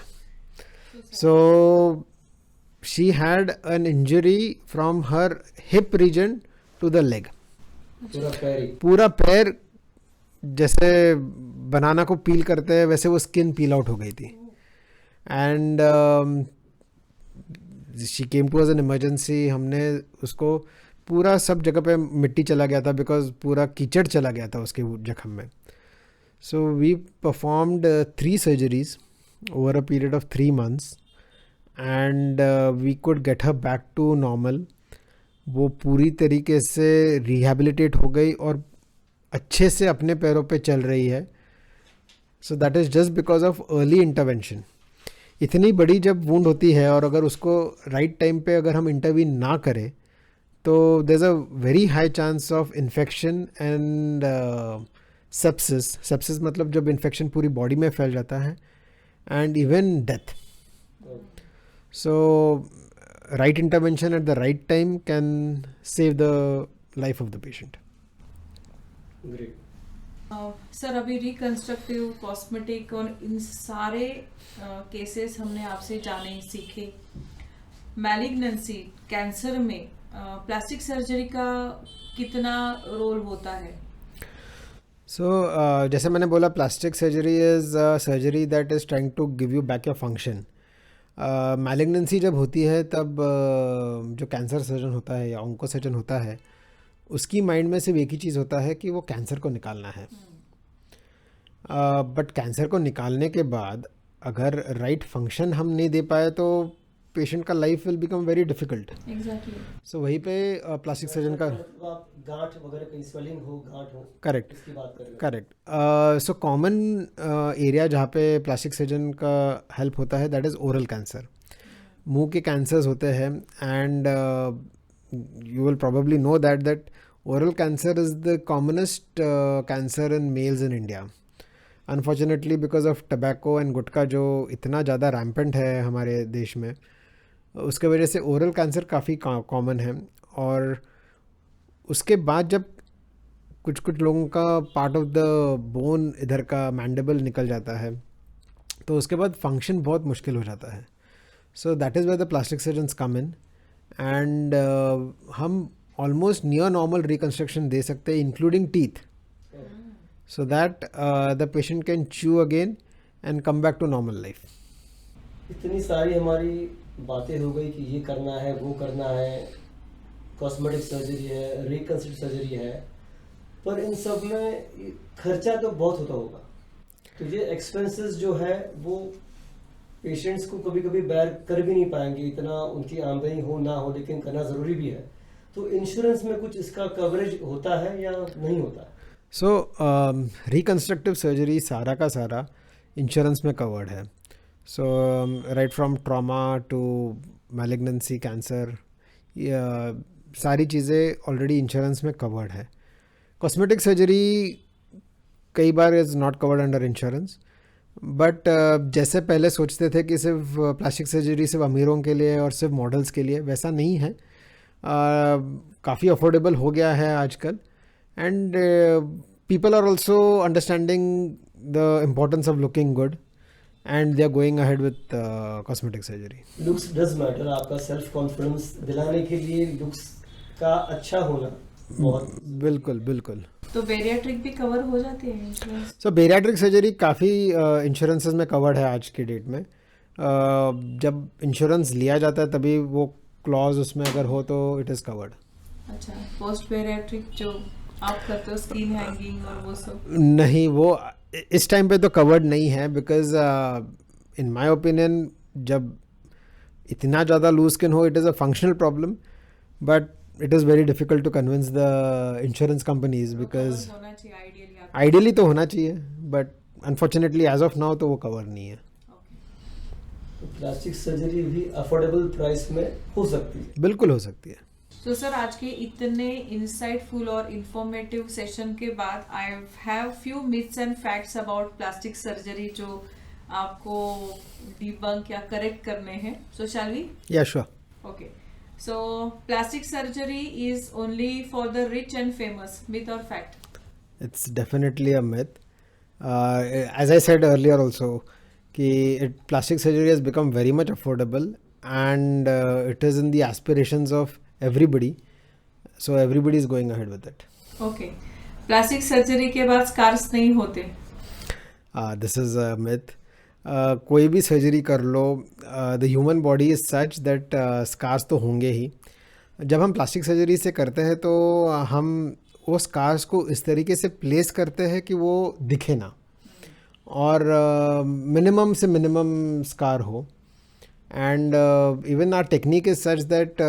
So she had an injury from her hip region to the leg. पूरा पैर जैसे बनाना को पील करते हैं वैसे वो स्किन पील आउट हो गई थी. And she came to as an emergency. हमने उसको पूरा सब जगह पे मिट्टी चला गया था बिकॉज पूरा कीचड़ चला गया था उसके जख्म में. So we performed 3 surgeries over a period of 3 months and we could get her back to normal. वो पूरी तरीके से रिहेबिलिटेट हो गई और अच्छे से अपने पैरों पे चल रही है. So that is just because of early intervention. इतनी बड़ी जब वुंड होती है और अगर उसको राइट टाइम पे अगर हम इंटरवीन ना करें तो there is a very high chance of infection and sepsis मतलब जब इन्फेक्शन पूरी बॉडी में फैल जाता है, and even death. So right intervention at the right time can save the life of the patient. Great. Sir अभी reconstructive, cosmetic और इन सारे केसेस हमने आपसे जाने सीखे. मैलिग्नेंसी, कैंसर में प्लास्टिक सर्जरी का कितना रोल होता है? So जैसे मैंने बोला, plastic surgery is surgery that is trying to give you back your function. Malignancy जब होती है तब जो कैंसर सर्जन होता है या ऑन्को सर्जन होता है उसकी माइंड में सिर्फ एक ही चीज़ होता है कि वो कैंसर को निकालना है. बट कैंसर को निकालने के बाद अगर राइट फंक्शन हम नहीं दे पाए तो पेशेंट का life will become very difficult. Exactly. So वहीं पे प्लास्टिक सर्जन का मतलब आप गांठ वगैरह कहीं स्वेलिंग हो, गांठ हो, करेक्ट इसकी बात कर रहे हो। करेक्ट। सो कॉमन एरिया जहाँ पे प्लास्टिक सर्जन का हेल्प होता है दैट इज़ ओरल कैंसर। मुंह के कैंसर्स होते हैं and you will probably know that oral cancer is the commonest cancer in males in India. Unfortunately because of tobacco and gutkha जो इतना ज़्यादा रैम्पेंट है हमारे देश में, उसके वजह से ओरल कैंसर काफ़ी कॉमन है। और उसके बाद जब कुछ कुछ लोगों का पार्ट ऑफ द बोन इधर का मैंडिबल निकल जाता है तो उसके बाद फंक्शन बहुत मुश्किल हो जाता है। So that is where the plastic surgeons come in and हम ऑलमोस्ट नियर नॉर्मल रिकन्स्ट्रक्शन दे सकते हैं including teeth, so that the patient can chew again and come back to normal life. इतनी सारी हमारी बातें हो गई कि ये करना है, वो करना है, कॉस्मेटिक सर्जरी है, रिकंस्ट्रक्टिव सर्जरी है, पर इन सब में खर्चा तो बहुत होता होगा। तो ये एक्सपेंसेस जो है वो पेशेंट्स को कभी कभी बेयर कर भी नहीं पाएंगे, इतना उनकी आमदनी हो ना हो, लेकिन करना ज़रूरी भी है। तो इंश्योरेंस में कुछ इसका कवरेज होता है या नहीं होता? सो रिकन्स्ट्रक्टिव सर्जरी सारा का सारा इंश्योरेंस में कवर्ड है। So right from trauma to malignancy, cancer, सारी चीज़ें ऑलरेडी इंश्योरेंस में कवर्ड है। कॉस्मेटिक सर्जरी कई बार is not covered under insurance, but जैसे पहले सोचते थे कि सिर्फ प्लास्टिक सर्जरी सिर्फ अमीरों के लिए और सिर्फ मॉडल्स के लिए, वैसा नहीं है। काफ़ी अफोर्डेबल हो गया है आजकल and people are also understanding the importance of looking good and they are going ahead with cosmetic surgery. Looks does matter. आपका सेल्फ कॉन्फिडेंस दिलाने के लिए लुक्स का अच्छा होना बहुत। बिल्कुल बिल्कुल। तो बेरियाट्रिक भी कवर हो जाती है इंश्योरेंस? सो बेरियाट्रिक सर्जरी काफ़ी इंश्योरेंसेस में कवर्ड है आज की डेट में। जब इंश्योरेंस लिया जाता है तभी वो क्लॉज उसमें अगर हो तो इट इज़ कवर्ड। अच्छा, पोस्ट बेरियाट्रिक जो आप करते हो स्किन हैंगिंग और वो सब? नहीं, वो इस टाइम पे तो कवर्ड नहीं है बिकॉज इन माय ओपिनियन जब इतना ज़्यादा लूज स्किन हो it is a functional problem, but it is very difficult to convince the insurance companies because होना चाहिए आइडियली आप। आइडियली तो होना चाहिए but unfortunately as of now तो वो कवर नहीं है। प्लास्टिक सर्जरी भी अफोर्डेबल प्राइस में हो सकती है? बिल्कुल हो सकती है। तो सर आज के इतने इंसाइटफुल और इंफॉर्मेटिव सेशन के बाद I have few myths and facts about plastic surgery जो आपको डिबंक या करेक्ट करने हैं। सो शैल वी? या sure. Okay, so plastic surgery is only for the rich and famous, myth और fact? It's definitely a myth. As I said earlier also, कि plastic surgery has become very much affordable and it is in the aspirations of everybody. So everybody is going ahead with it. Okay, plastic surgery के बाद scars नहीं होते? This is a myth. कोई भी surgery कर लो, the human body is such that scars तो होंगे ही। जब हम प्लास्टिक सर्जरी से करते हैं तो हम वो स्कार्स को इस तरीके से प्लेस करते हैं कि वो दिखे ना और मिनिमम से मिनिमम स्कार हो। And even our technique is such that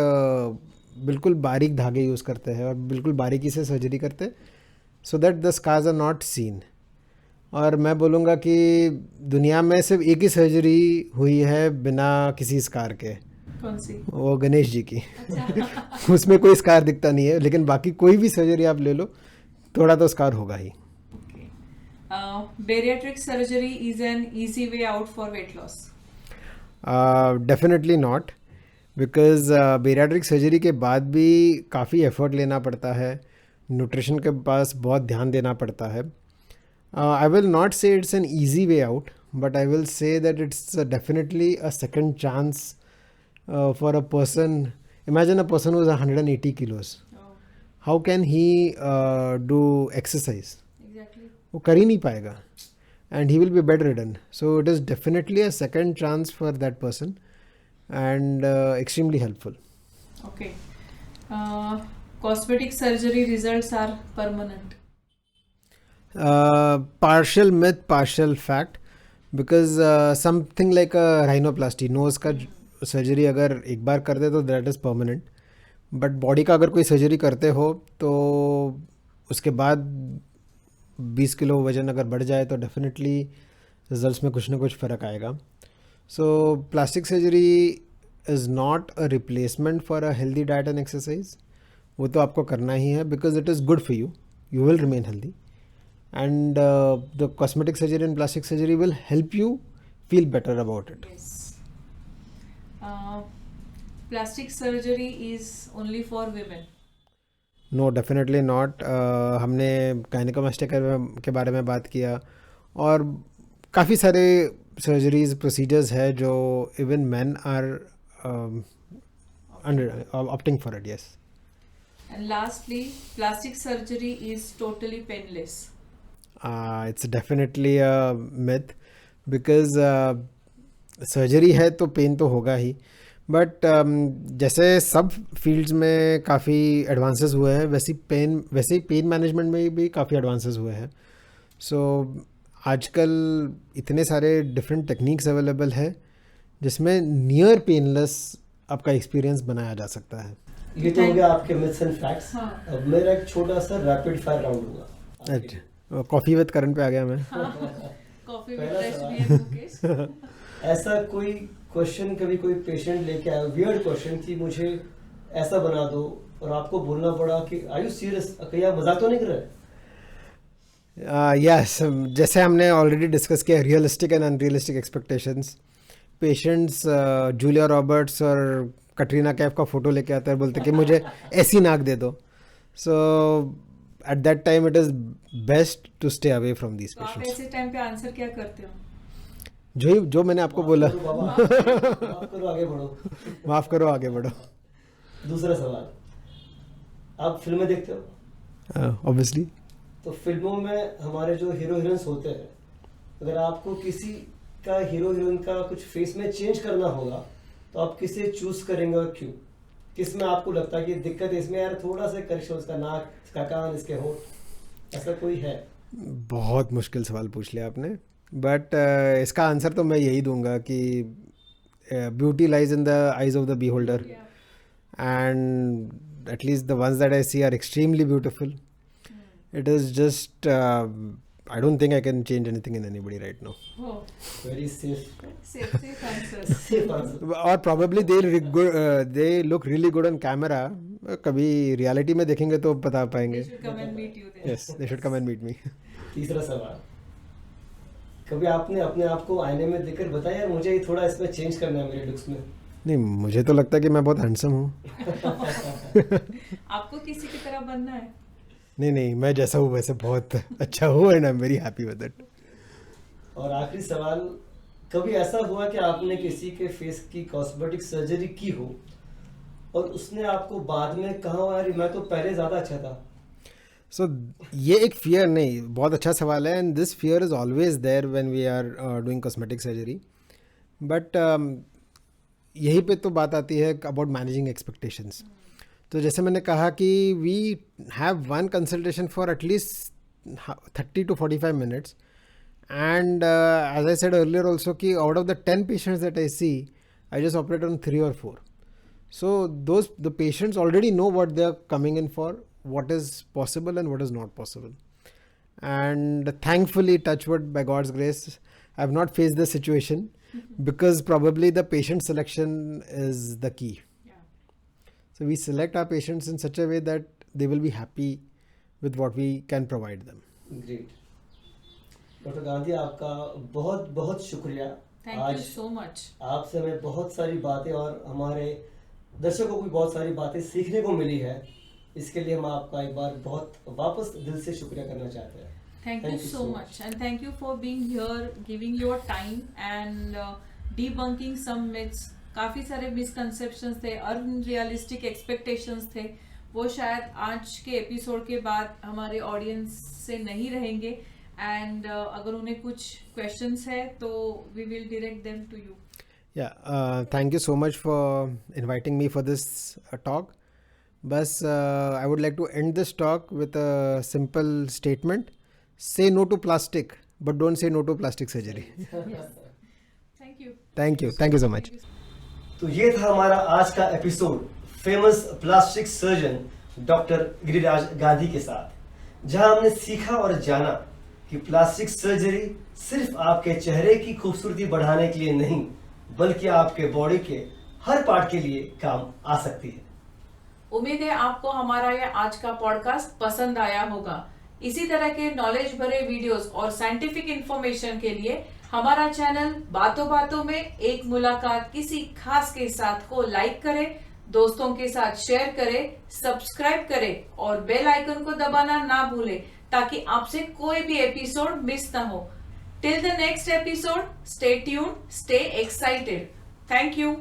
बिल्कुल बारीक धागे यूज़ करते हैं और बिल्कुल बारीकी से सर्जरी करते हैं so that the scars are not seen. और मैं बोलूँगा कि दुनिया में सिर्फ एक ही सर्जरी हुई है बिना किसी स्कार के। कौन सी? वो गणेश जी की। उसमें कोई स्कार दिखता नहीं है, लेकिन बाकी कोई भी सर्जरी आप ले लो थोड़ा तो स्कार होगा ही। Bariatric surgery is an easy way out for weight loss? Definitely not, because bariatric surgery के बाद भी काफ़ी एफर्ट लेना पड़ता है, न्यूट्रिशन के पास बहुत ध्यान देना पड़ता है। आई विल नॉट से it's an easy way out, but I will say that it's definitely a second chance for a person. Imagine a person who is 180 kilos. How can he do exercise? Exactly. वो कर ही नहीं पाएगा and he will be bedridden. So it is definitely a second chance for that person and extremely helpful. Okay. Cosmetic surgery results are permanent? Partial myth, partial fact, because something like a rhinoplasty, nose का surgery अगर एक बार कर दे तो that is permanent, but body का अगर कोई सर्जरी करते हो तो उसके बाद 20 किलो वजन अगर बढ़ जाए तो डेफिनेटली रिजल्ट्स में कुछ ना कुछ फ़र्क आएगा. सो plastic surgery is not a replacement for a healthy diet and exercise. वो तो आपको करना ही है because it is good for you, you will remain healthy, and the cosmetic surgery and plastic surgery will help you feel better about it. Yes. Plastic surgery is only for women. No, definitely not. हमने गायनेकोमास्टिया के बारे में बात किया और काफ़ी सारे surgeries procedures है जो even men are opting for it. Yes. And lastly, plastic surgery is totally painless. It's definitely a myth because surgery है तो पेन तो होगा ही, बट जैसे सब फील्ड्स में काफ़ी एडवांसेस हुए हैं वैसे ही पेन मैनेजमेंट में भी काफ़ी एडवांसेस हुए हैं. सो आजकल इतने सारे डिफरेंट टेक्निक्स अवेलेबल है जिसमें नियर पेनलेस आपका एक्सपीरियंस बनाया जा सकता है. ये तो हो गया आपके मिथ्स एंड फैक्ट्स. हाँ. अब मेरा एक छोटा सा रैपिड फायर राउंड होगा. अच्छा, कॉफ़ी विद करण पे आ गया मैं. कॉफी पहला विद सवाल. भी है मुकेश. ऐसा कोई क्वेश्चन कभी कोई पेशेंट लेके आया, वियर्ड क्वेश्चन कि मुझे ऐसा बना दो, और आपको बोलना पड़ा कि आर यू सीरियस, कहीं आप मजाक तो नहीं कर रहे? यस, जैसे हमने ऑलरेडी डिस्कस किया realistic and unrealistic expectations. Patients Julia Roberts और कटरीना कैफ का फ़ोटो लेके आते हैं, बोलते कि मुझे ऐसी नाक दे दो. So at that time it is best to stay away from these तो आप पेशेंट्स. ऐसे टाइम पे आंसर क्या करते हो? जो मैंने आपको बोला. माफ करो बाबा, माफ करो, आगे बढ़ो. माफ़ करो, आगे बढ़ो. दूसरा सवाल, आप फिल्में देखते हो? ऑब्वियसली. तो फिल्मों में हमारे जो हीरो हीरोइंस होते हैं, अगर आपको किसी का हीरो हीरोइन का कुछ फेस में चेंज करना होगा तो आप किसे चूज करेंगे और क्यों? किस में आपको लगता है कि दिक्कत है इसमें, यार थोड़ा सा करेक्शन, इसका नाक, इसका कान, इसके होंठ, ऐसा कोई है? बहुत मुश्किल सवाल पूछ लिया आपने, बट इसका आंसर तो मैं यही दूंगा कि beauty lies in the eyes of the beholder, and at least the ones that I see are extremely beautiful. It is just I don't think I can change anything in anybody right now. Oh, very safe safe answers. Safe answer. और probably they look really good on camera. कभी reality में देखेंगे तो बता They पाएंगे. should come and meet you then. Yes, they should come and meet me. तीसरा सवाल, कभी आपने अपने आप को आईने में देखकर बताया यार मुझे ये थोड़ा इसमें चेंज करना है मेरे लुक्स में? नहीं, मुझे तो लगता है कि मैं बहुत हैंडसम हूँ. आपको किसी की तरह बनना है? नहीं, मैं जैसा हूँ वैसे बहुत अच्छा हूँ and I am very happy with it. और आखिरी सवाल, कभी ऐसा हुआ कि आपने किसी के फेस की कॉस्मेटिक सर्जरी की हो और उसने आपको बाद में कहा हो यार मैं तो पहले ज्यादा अच्छा था? सो ये एक फियर नहीं, बहुत अच्छा सवाल है, and this fear is always there when we are doing cosmetic surgery. But यही पे तो बात आती है अबाउट मैनेजिंग एक्सपेक्टेशंस. तो जैसे मैंने कहा कि we have one consultation for at least 30 to 45 minutes, and as I said earlier also कि out of the 10 patients that I see, I just operate on 3 or 4. So the patients already know what they are coming in for, what is possible and what is not possible. And thankfully, touch wood, by God's grace, I have not faced this situation because probably the patient selection is the key. So we select our patients in such a way that they will be happy with what we can provide them. Great. Doctor Gandhi, आपका बहुत बहुत शुक्रिया. Thank you so much. आपसे हमें बहुत सारी बातें और हमारे दर्शकों को भी बहुत सारी बातें सीखने को मिली है. इसके लिए हम आपका एक बार बहुत वापस दिल से शुक्रिया करना चाहते हैं. Thank you so much, and thank you for being here, giving your time and debunking some myths. काफ़ी सारे मिसकंसेप्शंस थे, अनरियलिस्टिक एक्सपेक्टेशंस थे, वो शायद आज के एपिसोड के बाद हमारे ऑडियंस से नहीं रहेंगे. एंड अगर उन्हें कुछ क्वेश्चंस है तो we will direct them to you. Yeah, thank you so much for inviting me for this talk. बस I would like to end this talk with a simple statement. Say no to plastic, but don't say no to plastic surgery. Thank you. Thank you so much. तो ये था हमारा आज का episode famous plastic surgeon doctor Giriraj Gandhi के साथ, जहां हमने सीखा और जाना कि प्लास्टिक सर्जरी सिर्फ आपके चेहरे की खूबसूरती बढ़ाने के लिए नहीं, बल्कि आपके बॉडी के हर पार्ट के लिए काम आ सकती है। उम्मीद है आपको हमारा यह आज का पॉडकास्ट पसंद आया होगा। इसी तरह के नॉलेज भरे वीडियोस और साइंटिफिक इंफॉर्मेशन के लिए हमारा चैनल बातों बातों में एक मुलाकात किसी खास के साथ को लाइक करें, दोस्तों के साथ शेयर करें, सब्सक्राइब करें और बेल आइकन को दबाना ना भूलें ताकि आपसे कोई भी एपिसोड मिस ना हो। Till the next episode, stay tuned, stay excited. Thank you.